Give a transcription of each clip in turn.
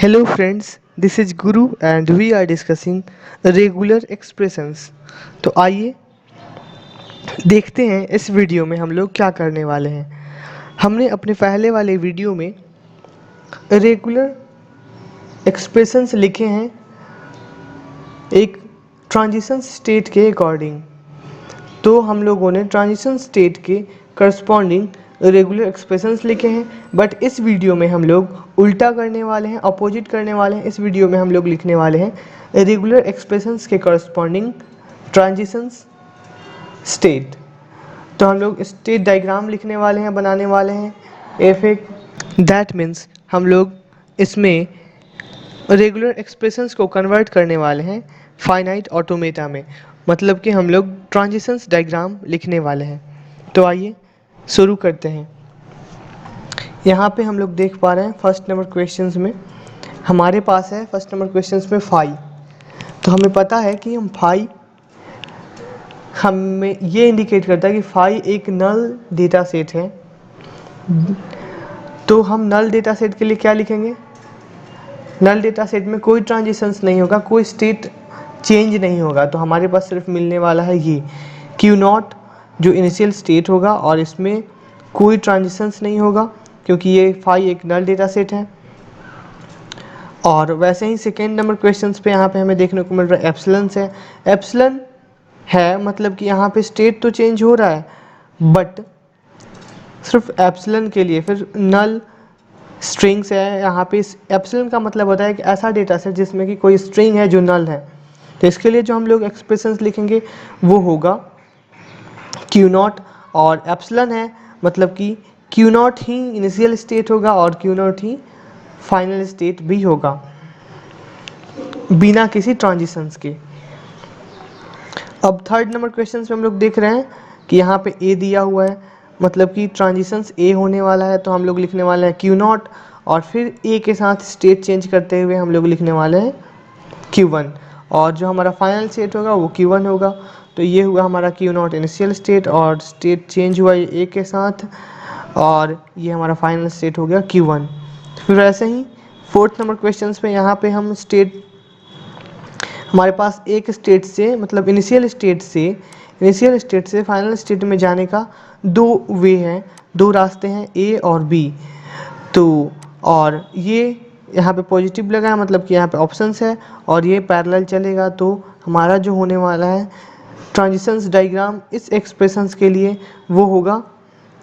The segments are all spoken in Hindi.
Hello friends, this is Guru and we are discussing regular expressions। तो आइए देखते हैं इस वीडियो में हम लोग क्या करने वाले हैं। हमने अपने पहले वाले वीडियो में रेगुलर एक्सप्रेशंस लिखे हैं एक ट्रांजिशन स्टेट के अकॉर्डिंग। तो हम लोगों ने ट्रांजिशन स्टेट के करस्पॉन्डिंग रेगुलर एक्सप्रेशंस लिखे हैं, बट इस वीडियो में हम लोग उल्टा करने वाले हैं, अपोजिट करने वाले हैं। इस वीडियो में हम लोग लिखने वाले हैं रेगुलर एक्सप्रेशंस के करस्पॉन्डिंग ट्रांजिशन स्टेट। तो हम लोग स्टेट डायग्राम लिखने वाले हैं, बनाने वाले हैं एफ ए। दैट मीन्स हम लोग इसमें रेगुलर एक्सप्रेशंस को कन्वर्ट करने वाले हैं फाइनाइट ऑटोमेटा में, मतलब कि हम लोग ट्रांजिशंस डायग्राम लिखने वाले हैं। तो आइए शुरू करते हैं। यहाँ पे हम लोग देख पा रहे हैं फर्स्ट नंबर क्वेश्चंस में हमारे पास है फर्स्ट नंबर क्वेश्चंस में फाई। तो हमें पता है कि हम फाई हमें ये इंडिकेट करता है कि फाई एक नल डेटा सेट है। तो हम नल डेटा सेट के लिए क्या लिखेंगे? नल डेटा सेट में कोई ट्रांजिशंस नहीं होगा, कोई स्टेट चेंज नहीं होगा। तो हमारे पास सिर्फ मिलने वाला है ये क्यू नॉट जो इनिशियल स्टेट होगा, और इसमें कोई ट्रांजिशंस नहीं होगा क्योंकि ये फाई एक नल डेटा सेट है। और वैसे ही सेकेंड नंबर क्वेश्चंस पे यहाँ पे हमें देखने को मिल रहा है एप्सिलन है। एप्सिलन है मतलब कि यहाँ पे स्टेट तो चेंज हो रहा है, बट सिर्फ एप्सिलन के लिए। फिर नल स्ट्रिंग्स है यहाँ पे। एप्सिलन का मतलब होता है कि ऐसा डेटा सेट जिसमें कि कोई स्ट्रिंग है जो नल है। तो इसके लिए जो हम लोग एक्सप्रेशंस लिखेंगे वो होगा क्यू नॉट। और एप्सिलन है मतलब कि Q not he initial state होगा और Q not he final state भी होगा बिना किसी ट्रांजिशंस के। अब थर्ड नंबर क्वेश्चन में हम लोग देख रहे हैं कि यहाँ पे ए दिया हुआ है, मतलब कि ट्रांजिशंस ए होने वाला है। तो हम लोग लिखने वाले हैं क्यू नॉट और फिर ए के साथ स्टेट चेंज करते हुए हम लोग लिखने वाले हैं क्यू वन। और जो हमारा फाइनल स्टेट होगा वो क्यू वन होगा। तो ये हुआ हमारा क्यू नॉट इनिशियल स्टेट और स्टेट चेंज हुआ ये ए के साथ, और ये हमारा फाइनल स्टेट हो गया क्यू वन। फिर वैसे ही फोर्थ नंबर क्वेश्चन पे यहाँ पे हम स्टेट हमारे पास एक स्टेट से मतलब इनिशियल स्टेट से फाइनल स्टेट में जाने का दो वे हैं, दो रास्ते हैं, ए और बी। तो और ये यहाँ पे पॉजिटिव लगा है मतलब कि यहाँ पे ऑप्शंस है, और ये पैरेलल चलेगा। तो हमारा जो होने वाला है ट्रांजिशंस डायग्राम इस एक्सप्रेशंस के लिए वो होगा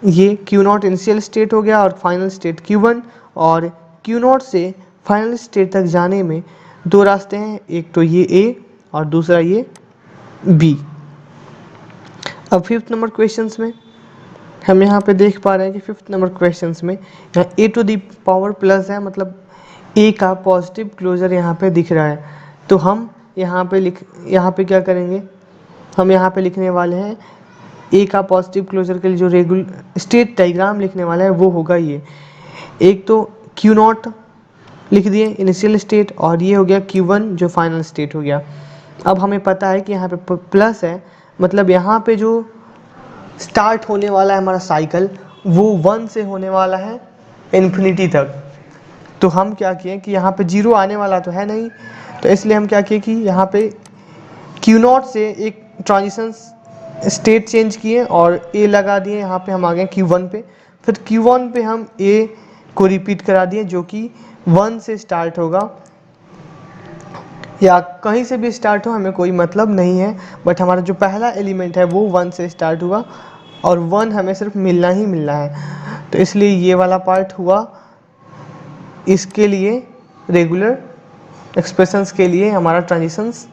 ये क्यू नॉट इनिशियल स्टेट हो गया और फाइनल स्टेट क्यू वन। और क्यू नॉट से फाइनल स्टेट तक जाने में दो रास्ते हैं, एक तो ये ए और दूसरा ये बी। अब फिफ्थ नंबर क्वेश्चंस में हम यहाँ पे देख पा रहे हैं कि फिफ्थ नंबर क्वेश्चंस में यहाँ ए टू दी पावर प्लस है, मतलब ए का पॉजिटिव क्लोजर यहाँ पे दिख रहा है। तो हम यहाँ पे क्या करेंगे, हम यहाँ पे लिखने वाले हैं ए का पॉजिटिव क्लोजर के लिए जो रेगुलर स्टेट डायग्राम लिखने वाला है वो होगा ये। एक तो क्यू नॉट लिख दिए इनिशियल स्टेट, और ये हो गया क्यू वन जो फाइनल स्टेट हो गया। अब हमें पता है कि यहाँ पे प्लस है, मतलब यहाँ पे जो स्टार्ट होने वाला है हमारा साइकिल वो वन से होने वाला है इन्फिनिटी तक। तो हम क्या किए कि यहाँ पे जीरो आने वाला तो है नहीं, तो इसलिए हम क्या किए कि यहाँ पे क्यू नॉट से एक ट्रांजिशन स्टेट चेंज किए और ए लगा दिए। यहाँ पे हम आ गए क्यू वन पे। फिर क्यू वन पे हम ए को रिपीट करा दिए जो कि वन से स्टार्ट होगा, या कहीं से भी स्टार्ट हो हमें कोई मतलब नहीं है, बट हमारा जो पहला एलिमेंट है वो वन से स्टार्ट हुआ और वन हमें सिर्फ मिलना ही मिलना है। तो इसलिए ये वाला पार्ट हुआ इसके लिए रेगुलर एक्सप्रेशंस के लिए हमारा ट्रांजिशंस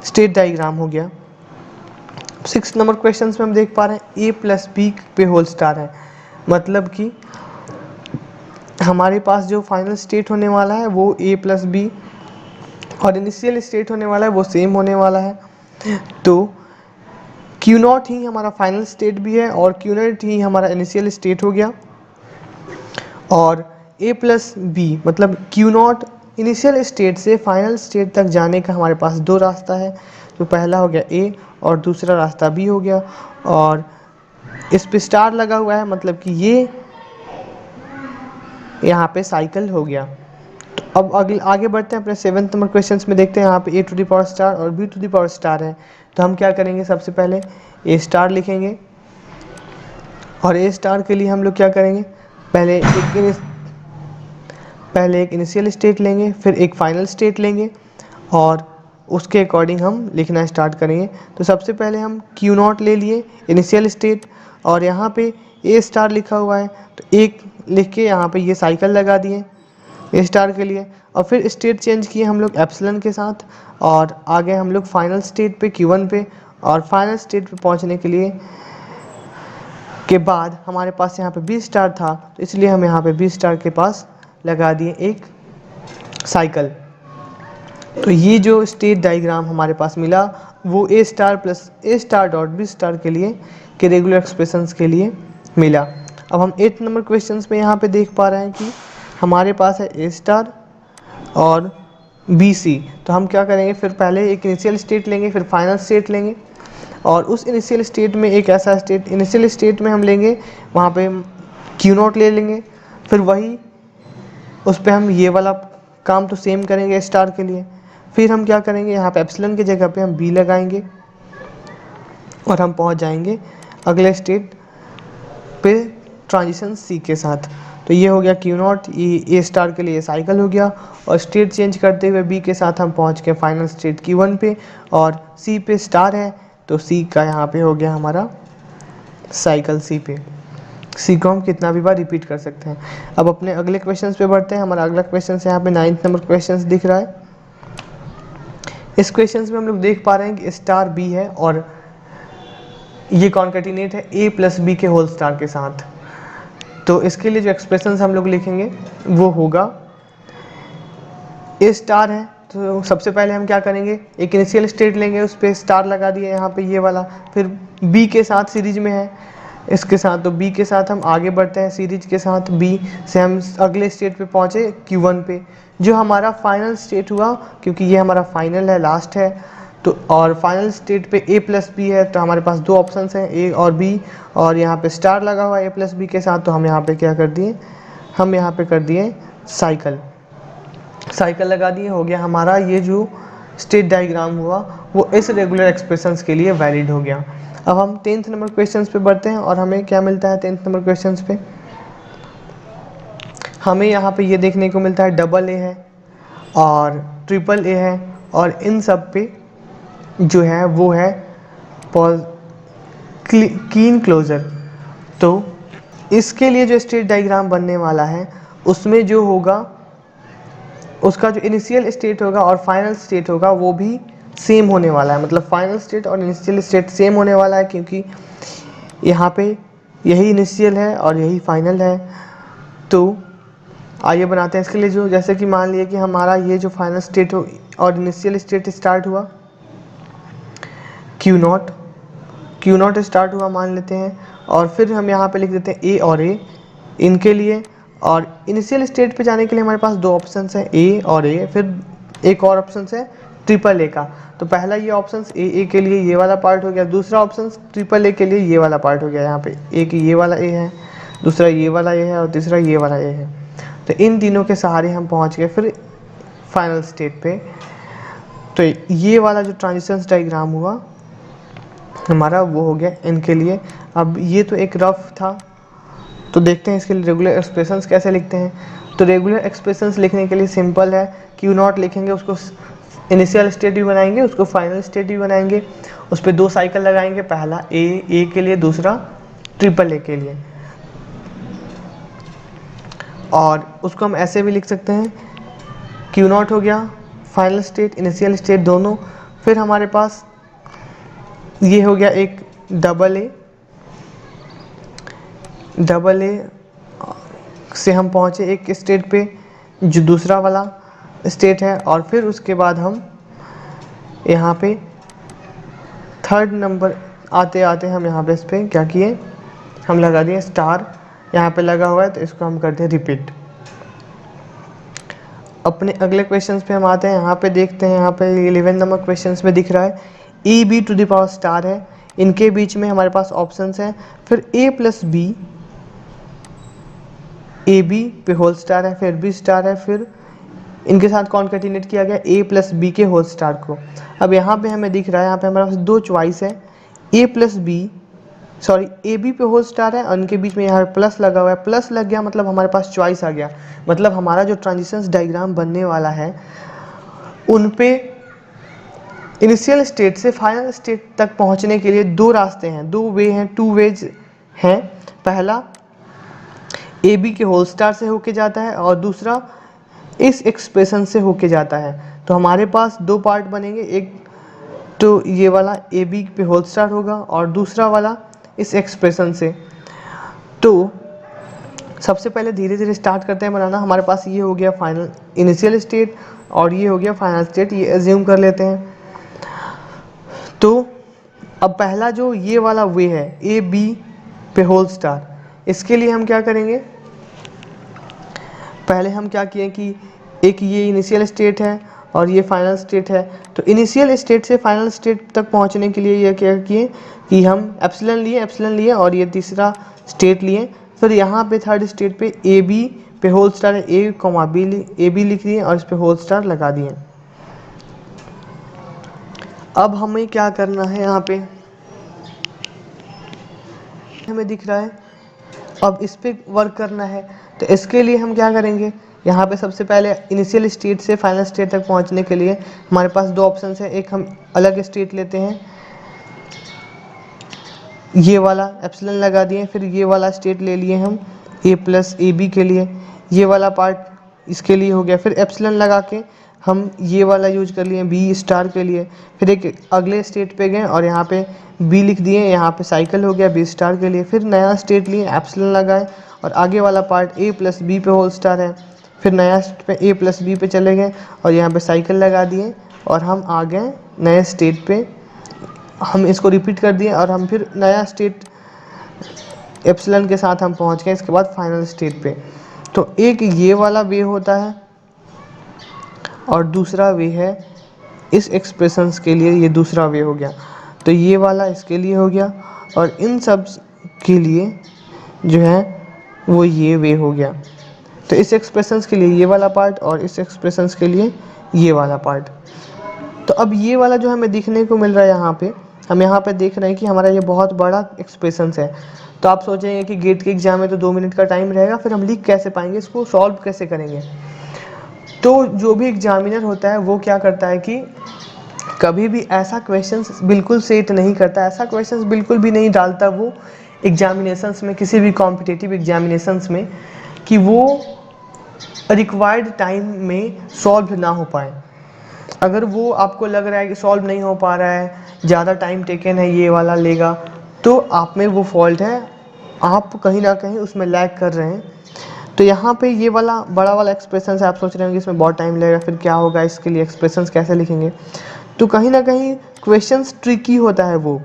स्टेट डायग्राम हो गया। सिक्स नंबर क्वेश्चन में हम देख पा रहे हैं ए प्लस बी पे होल स्टार है, मतलब कि हमारे पास जो फाइनल स्टेट होने वाला है वो ए प्लस बी और इनिशियल स्टेट होने वाला है वो सेम होने वाला है। तो क्यू नॉट ही हमारा फाइनल स्टेट भी है और क्यू नॉट ही हमारा इनिशियल स्टेट हो गया। और ए प्लस बी मतलब क्यू नॉट इनिशियल स्टेट से फाइनल स्टेट तक जाने का हमारे पास दो रास्ता है, तो पहला हो गया ए और दूसरा रास्ता बी हो गया। और इस पे स्टार लगा हुआ है मतलब कि ये यहाँ पे साइकिल हो गया। तो अब आगे बढ़ते हैं अपने 7th नंबर क्वेश्चन में। देखते हैं यहाँ पे A to the power star और B to the power star है। तो हम क्या करेंगे, सबसे पहले ए स्टार लिखेंगे और ए स्टार के लिए हम लोग क्या करेंगे, पहले एक इनिशियल स्टेट लेंगे, फिर एक फाइनल स्टेट लेंगे और उसके अकॉर्डिंग हम लिखना स्टार्ट करेंगे। तो सबसे पहले हम क्यू नॉट ले लिए इनिशियल स्टेट और यहाँ पे ए स्टार लिखा हुआ है तो एक लिख के यहाँ पे ये साइकिल लगा दिए ए स्टार के लिए और फिर स्टेट चेंज किए हम लोग एप्सिलॉन के साथ और आगे हम लोग फाइनल स्टेट पे Q1 पे और फाइनल स्टेट पे पहुँचने के लिए के बाद हमारे पास यहाँ पे बी स्टार था तो इसलिए हम यहाँ पे बी स्टार के पास लगा दिए एक साइकिल। तो ये जो स्टेट डायग्राम हमारे पास मिला वो ए स्टार प्लस ए स्टार डॉट बी स्टार के लिए के रेगुलर एक्सप्रेशंस के लिए मिला। अब हम 8 नंबर क्वेश्चंस में यहाँ पे देख पा रहे हैं कि हमारे पास है ए स्टार और बी सी। तो हम क्या करेंगे, फिर पहले एक इनिशियल स्टेट लेंगे, फिर फाइनल स्टेट लेंगे और उस इनिशियल स्टेट में एक ऐसा स्टेट इनिशियल स्टेट में हम लेंगे वहाँ पे क्यू नॉट ले लेंगे, फिर वही उस पर हम ये वाला काम तो सेम करेंगे स्टार के लिए। फिर हम क्या करेंगे, यहाँ पे एप्सिलॉन की जगह पे हम बी लगाएंगे और हम पहुँच जाएंगे अगले स्टेट पे ट्रांजिशन सी के साथ। तो ये हो गया क्यू नॉट, ये ए स्टार के लिए साइकिल हो गया और स्टेट चेंज करते हुए बी के साथ हम पहुँच गए फाइनल स्टेट Q1 पे और सी पे स्टार है तो सी का यहाँ पे हो गया हमारा साइकिल सी पे। सी को हम कितना भी बार रिपीट कर सकते हैं। अब अपने अगले क्वेश्चंस पे बढ़ते हैं। हमारा अगला क्वेश्चन यहाँ पे 9th नंबर क्वेश्चन दिख रहा है। इस क्वेश्चंस में हम लोग देख पा रहे हैं कि स्टार बी है और ये कॉन्केटिनेट है ए प्लस बी के होल स्टार के साथ। तो इसके लिए जो एक्सप्रेशंस हम लोग लिखेंगे वो होगा ए स्टार है तो सबसे पहले हम क्या करेंगे, एक इनिशियल स्टेट लेंगे, उस पर स्टार लगा दिए यहाँ पे ये वाला, फिर बी के साथ सीरीज में है इसके साथ, तो बी के साथ हम आगे बढ़ते हैं सीरीज के साथ, बी से हम अगले स्टेट पे पहुँचे Q1 पे जो हमारा फाइनल स्टेट हुआ, क्योंकि ये हमारा फाइनल है, लास्ट है। तो और फाइनल स्टेट पे ए प्लस बी है तो हमारे पास दो ऑप्शंस हैं ए और बी और यहाँ पे स्टार लगा हुआ है ए प्लस बी के साथ। तो हम यहाँ पे क्या कर दिए, हम यहाँ पे कर दिए साइकिल लगा दिए। हो गया हमारा ये जो स्टेट डायग्राम हुआ वो इस रेगुलर एक्सप्रेशंस के लिए वैलिड हो गया। अब हम 10th नंबर क्वेश्चंस पे बढ़ते हैं और हमें क्या मिलता है 10th नंबर क्वेश्चंस पे, हमें यहाँ पे ये देखने को मिलता है डबल ए है और ट्रिपल ए है और इन सब पे जो है वो है कीन क्लोजर। तो इसके लिए जो स्टेट डायग्राम बनने वाला है उसमें जो होगा उसका जो इनिशियल स्टेट होगा और फाइनल स्टेट होगा वो भी सेम होने वाला है। मतलब फाइनल स्टेट और इनिशियल स्टेट सेम होने वाला है क्योंकि यहाँ पे यही इनिशियल है और यही फाइनल है। तो आइए बनाते हैं इसके लिए जो, जैसे कि मान लिया कि हमारा ये जो फाइनल स्टेट हो और इनिशियल स्टेट स्टार्ट हुआ क्यू नॉट स्टार्ट हुआ मान लेते हैं और फिर हम यहाँ पे लिख देते हैं ए और ए इनके लिए। और इनिशियल स्टेट पे जाने के लिए हमारे पास दो ऑप्शन हैं ए और ए, फिर एक और ऑप्शन है ट्रिपल ए का। तो पहला ये ऑप्शन ए के लिए ये वाला पार्ट हो गया, दूसरा ऑप्शन ट्रिपल ए के लिए ये वाला पार्ट हो गया। यहाँ पे एक ये वाला ए है, दूसरा ये वाला ए है और तीसरा ये वाला ए है। तो इन तीनों के सहारे हम पहुँच गए फिर फाइनल स्टेट पे। तो ये वाला जो ट्रांजिशन डायग्राम हुआ हमारा वो हो गया इनके लिए। अब ये तो एक रफ था, तो देखते हैं इसके लिए रेगुलर एक्सप्रेशंस कैसे लिखते हैं। तो रेगुलर एक्सप्रेशंस लिखने के लिए सिंपल है, क्यू नॉट लिखेंगे, उसको इनिशियल स्टेट भी बनाएंगे, उसको फाइनल स्टेट भी बनाएंगे, उस पर दो साइकिल लगाएंगे, पहला ए के लिए, दूसरा ट्रिपल ए के लिए। और उसको हम ऐसे भी लिख सकते हैं, क्यू नॉट हो गया फाइनल स्टेट इनिशियल स्टेट दोनों, फिर हमारे पास ये हो गया एक डबल ए से हम पहुँचे एक स्टेट पे जो दूसरा वाला स्टेट है और फिर उसके बाद हम यहाँ पे थर्ड नंबर आते आते हम यहाँ पे इस पर क्या किए, हम लगा दिए स्टार यहाँ पे लगा हुआ है तो इसको हम करते हैं रिपीट। अपने अगले क्वेश्चंस पे हम आते हैं। यहाँ पे देखते हैं, यहाँ पे 11 नंबर क्वेश्चंस में दिख रहा है A B to the power star है, इनके बीच में हमारे पास ऑप्शंस हैं, फिर A plus B, A B पे होल स्टार है, फिर बी स्टार है, फिर इनके साथ कॉन्केटिनेट किया गया ए प्लस बी के होल स्टार को। अब यहाँ पे हमें दिख रहा है, यहाँ पे हमारे पास दो चॉइस है, A plus B, sorry A B पे होल स्टार है और इनके बीच में यहाँ प्लस लगा हुआ है। प्लस लग गया मतलब हमारे पास चॉइस आ गया, मतलब हमारा जो ट्रांजिशंस डायग्राम बनने वाला है उन पे इनिशियल स्टेट से फाइनल स्टेट तक पहुंचने के लिए दो रास्ते हैं, दो वे हैं, टू वेज हैं। पहला ए बी के होल स्टार से होके जाता है और दूसरा इस एक्सप्रेशन से होके जाता है। तो हमारे पास दो पार्ट बनेंगे, एक तो ये वाला ए बी पे होल स्टार होगा और दूसरा वाला इस एक्सप्रेशन से। तो सबसे पहले धीरे धीरे स्टार्ट करते हैं बनाना। हमारे पास ये हो गया फाइनल इनिशियल स्टेट और ये हो गया फाइनल स्टेट, ये एज्यूम कर लेते हैं। तो अब पहला जो ये वाला वे है ए बी पे होल स्टार, इसके लिए हम क्या करेंगे, पहले हम क्या किए कि एक ये इनिशियल स्टेट है और ये फाइनल स्टेट है। तो इनिशियल स्टेट से फाइनल स्टेट तक पहुंचने के लिए ये क्या किए कि हम एप्सिलन लिए और ये तीसरा स्टेट लिए। फिर यहाँ पे थर्ड स्टेट पे ए बी पे होल स्टार है, ए कॉमा बी, ए बी लिख दिए और इस पे होल स्टार लगा दिए। अब हमें क्या करना है, यहाँ पे हमें दिख रहा है, अब इस पे वर्क करना है। तो इसके लिए हम क्या करेंगे, यहाँ पे सबसे पहले इनिशियल स्टेट से फाइनल स्टेट तक पहुँचने के लिए हमारे पास दो ऑप्शन है। एक हम अलग स्टेट लेते हैं, ये वाला एप्सिलन लगा दिए, फिर ये वाला स्टेट ले लिए हम ए प्लस ए बी के लिए, ये वाला पार्ट इसके लिए हो गया। फिर एप्सिलन लगा के हम ये वाला यूज कर लिए बी स्टार के लिए। फिर एक अगले स्टेट पे गए और यहाँ पे बी लिख दिए, यहाँ पे साइकिल हो गया बी स्टार के लिए। फिर नया स्टेट लिए, एप्सिलन लगाए और आगे वाला पार्ट ए प्लस बी पे होल स्टार है। फिर नया पे ए प्लस बी पे चले गए और यहाँ पे साइकिल लगा दिए और हम आ गए नए स्टेट पे। हम इसको रिपीट कर दिए और हम फिर नया स्टेट एप्सिलन के साथ हम पहुँच गए इसके बाद फाइनल स्टेट पे। तो एक ये वाला वे होता है और दूसरा वे है इस एक्सप्रेशंस के लिए, ये दूसरा वे हो गया। तो ये वाला इसके लिए हो गया और इन सब के लिए जो है वो ये वे हो गया। तो इस एक्सप्रेशंस के लिए ये वाला पार्ट और इस एक्सप्रेशंस के लिए ये वाला पार्ट। तो अब ये वाला जो हमें दिखने को मिल रहा है यहाँ पे, हम यहाँ पे देख रहे हैं कि हमारा ये बहुत बड़ा एक्सप्रेशंस है। तो आप सोचेंगे कि गेट के एग्जाम में तो 2 मिनट का टाइम रहेगा, फिर हम लिख कैसे पाएंगे, इसको सॉल्व कैसे करेंगे। तो जो भी एग्जामिनर होता है वो क्या करता है कि कभी भी ऐसा क्वेश्चंस बिल्कुल सेट नहीं करता, ऐसा क्वेश्चंस बिल्कुल भी नहीं डालता वो एग्जामिनेशंस में, किसी भी कॉम्पिटिटिव एग्जामिनेशंस में, कि वो रिक्वायर्ड टाइम में सॉल्व ना हो पाए। अगर वो आपको लग रहा है कि सॉल्व नहीं हो पा रहा है, ज़्यादा टाइम टेकन है, ये वाला लेगा, तो आप में वो फॉल्ट है, आप कहीं ना कहीं उसमें लैग कर रहे हैं। तो यहाँ पे ये वाला बड़ा वाला एक्सप्रेशन है, आप सोच रहे होंगे इसमें बहुत टाइम लगेगा, फिर क्या होगा, इसके लिए एक्सप्रेशंस कैसे लिखेंगे। तो कहीं ना कहीं क्वेश्चंस ट्रिकी होता है वो,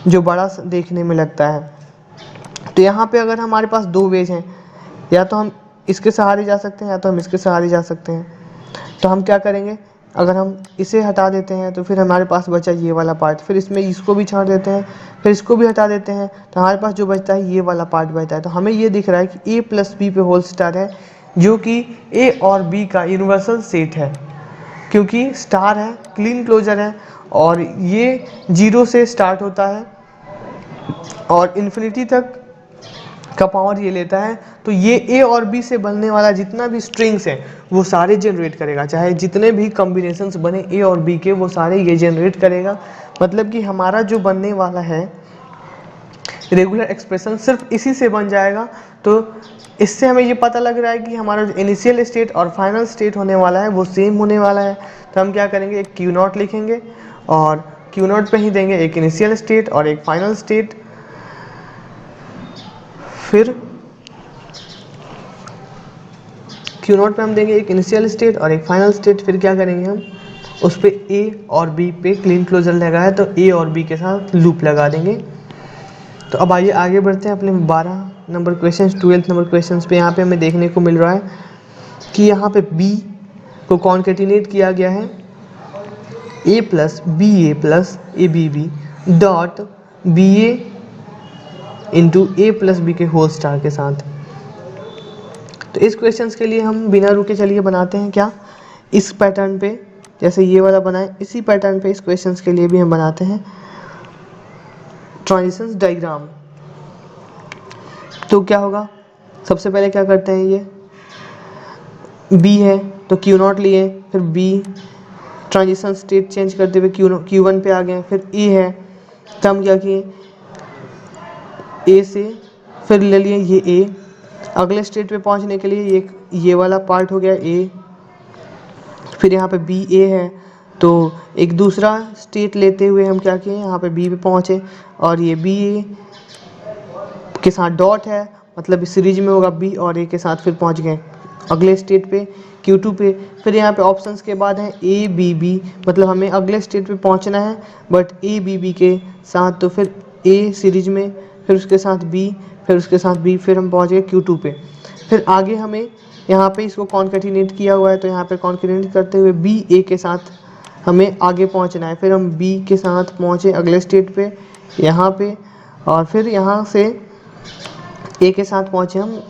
जो बड़ा देखने में लगता है। तो यहाँ पे अगर हमारे पास दो वेज हैं, या तो हम इसके सहारे जा सकते हैं या तो हम इसके सहारे जा सकते हैं। तो हम क्या करेंगे, अगर हम इसे हटा देते हैं तो फिर हमारे पास बचा ये वाला पार्ट, फिर इसमें इसको भी छाड़ देते हैं, फिर इसको भी हटा देते हैं, तो हमारे पास जो बचता है ये वाला पार्ट बचता है। तो हमें ये दिख रहा है कि ए प्लस बी पे होल स्टार है, जो कि ए और बी का यूनिवर्सल सेट है, क्योंकि स्टार है, क्लीन क्लोजर है और ये 0 से स्टार्ट होता है और इन्फिनिटी तक का पावर ये लेता है। तो ये ए और बी से बनने वाला जितना भी स्ट्रिंग्स है वो सारे जनरेट करेगा, चाहे जितने भी कॉम्बिनेशंस बने ए और बी के, वो सारे ये जनरेट करेगा। मतलब कि हमारा जो बनने वाला है रेगुलर एक्सप्रेशन सिर्फ इसी से बन जाएगा। तो इससे हमें ये पता लग रहा है कि हमारा जो इनिशियल स्टेट और फाइनल स्टेट होने वाला है वो सेम होने वाला है। तो हम क्या करेंगे, एक क्यू नॉट लिखेंगे और क्यू नॉट पे ही देंगे एक इनिशियल स्टेट और एक फाइनल स्टेट। फिर क्यू नॉट पे हम देंगे एक इनिशियल स्टेट और एक फाइनल स्टेट। फिर क्या करेंगे, हम उस पर ए और बी पे क्लीन क्लोजर लगा है तो ए और बी के साथ लूप लगा देंगे। तो अब आइए आगे बढ़ते हैं अपने 12 number question, 12th number question पे। यहाँ पे हमें देखने को मिल रहा है कि यहाँ पे बी को कॉन्केटिनेट किया गया है A plus A B B dot B A into A plus B के होल स्टार के साथ। तो इस क्वेश्चंस के लिए हम बिना रुके चलिए बनाते हैं क्या, इस पैटर्न पे जैसे ये वाला बनाए, इसी पैटर्न पे इस क्वेश्चंस के लिए भी हम बनाते हैं ट्रांजिशंस डायग्राम। तो क्या होगा, सबसे पहले क्या करते हैं, ये बी है तो क्यू नॉट लिए, फिर बी ट्रांजिशन स्टेट चेंज करते हुए क्यू वन पे आ गए, फिर ए है तो हम क्या किए, ए से फिर ले लिए ये ए, अगले स्टेट पे पहुंचने के लिए ये वाला पार्ट हो गया ए, फिर यहाँ पे बी ए है तो एक दूसरा स्टेट लेते हुए हम क्या किए, यहाँ पे बी पे पहुँचे और ये बी ए के साथ डॉट है, मतलब इस सीरीज में होगा बी और ए के साथ, फिर पहुँच गए अगले स्टेट पे Q2 पे। फिर यहाँ पे ऑप्शंस के बाद है ए बी बी, मतलब हमें अगले स्टेट पे पहुँचना है बट ए बी बी के साथ, तो फिर ए सीरीज में, फिर उसके साथ बी, फिर उसके साथ बी, फिर हम पहुँच गए Q2 पे। फिर आगे हमें यहाँ पे इसको कॉन्केटिनेट किया हुआ है तो यहाँ पे कॉन्केटिनेट करते हुए बी ए के साथ हमें आगे पहुँचना है, फिर हम बी के साथ पहुँचे अगले स्टेट पे यहाँ पे, और फिर यहाँ से ए के साथ पहुँचे हम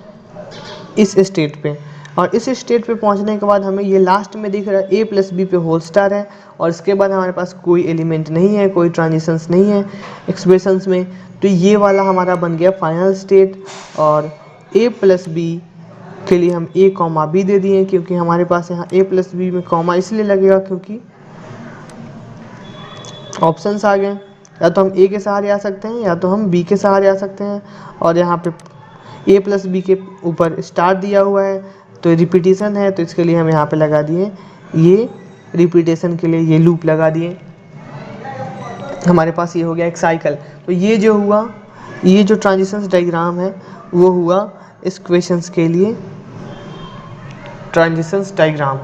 इस स्टेट पे, और इस स्टेट पे पहुंचने के बाद हमें ये लास्ट में दिख रहा है ए प्लस बी पे होल स्टार है, और इसके बाद हमारे पास कोई एलिमेंट नहीं है, कोई ट्रांजिशंस नहीं है एक्सप्रेशंस में, तो ये वाला हमारा बन गया फाइनल स्टेट। और ए प्लस बी के लिए हम ए कॉमा बी दे दिए, क्योंकि हमारे पास यहाँ ए प्लस बी में कॉमा इसलिए लगेगा क्योंकि ऑप्शंस आ गए, या तो हम ए के सहारे आ सकते हैं या तो हम बी के सहारे आ सकते हैं, और यहाँ पे ए प्लस बी के ऊपर स्टार दिया हुआ है तो रिपीटेशन है, तो इसके लिए हम यहाँ पे लगा दिए ये रिपीटेशन के लिए ये लूप लगा दिए, हमारे पास ये हो गया एक साइकिल। तो ये जो हुआ, ये जो ट्रांजिशंस डायग्राम है वो हुआ इस क्वेश्चंस के लिए ट्रांजिशंस डायग्राम।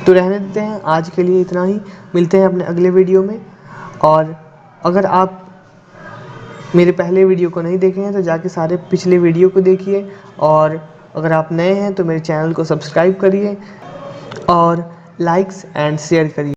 तो रहने देते हैं आज के लिए इतना ही, मिलते हैं अपने अगले वीडियो में। और अगर आप मेरे पहले वीडियो को नहीं देखे हैं तो जाके सारे पिछले वीडियो को देखिए, और अगर आप नए हैं तो मेरे चैनल को सब्सक्राइब करिए और लाइक्स एंड शेयर करिए।